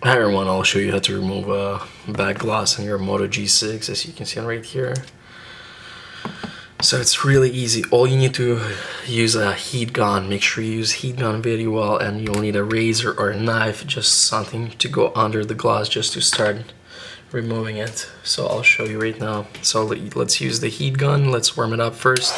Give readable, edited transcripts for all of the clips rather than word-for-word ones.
Hi everyone, I'll show you how to remove back glass on your Moto G6, as you can see right here. So it's really easy. All you need to use a heat gun. Make sure you use heat gun very well, and you'll need a razor or a knife, just something to go under the glass just to start removing it. So I'll show you right now. So let's use the heat gun. Let's warm it up first.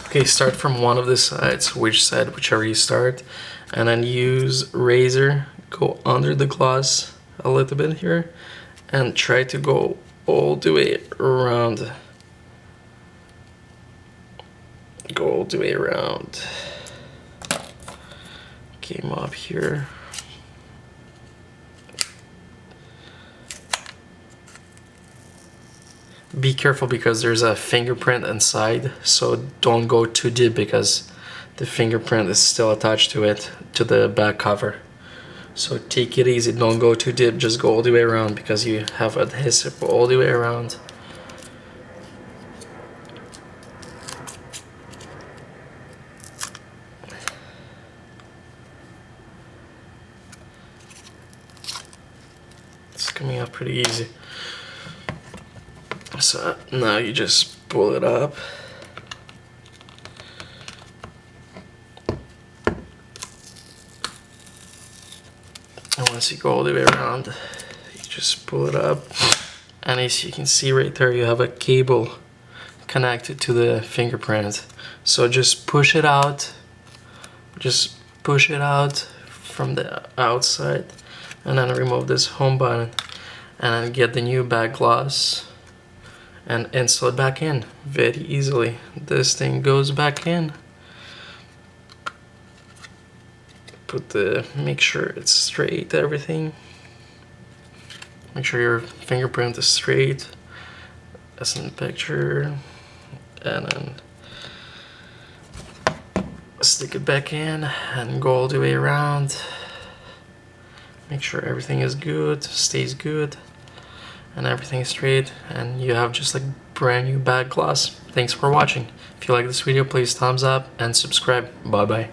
Okay, start from one of the sides, whichever you start, and then use razor, go under the glass a little bit here, and try to go all the way around. Go all the way around. Came up here. Be careful because there's a fingerprint inside, so don't go too deep because the fingerprint is still attached to it, to the back cover. So take it easy, don't go too deep, just go all the way around because you have adhesive all the way around. It's coming out pretty easy. So now you just pull it up. And once you go all the way around, you just pull it up. And as you can see right there, you have a cable connected to the fingerprint. So just push it out. Just push it out from the outside. And then remove this home button. And then get the new back glass. And install it back in very easily. This thing goes back in. Make sure it's straight, everything. Make sure your fingerprint is straight, as in the picture. And then stick it back in and go all the way around. Make sure everything is good, stays good, and everything is straight, and you have just like brand new back glass. Thanks for watching. If you like this video, please thumbs up and subscribe. Bye bye.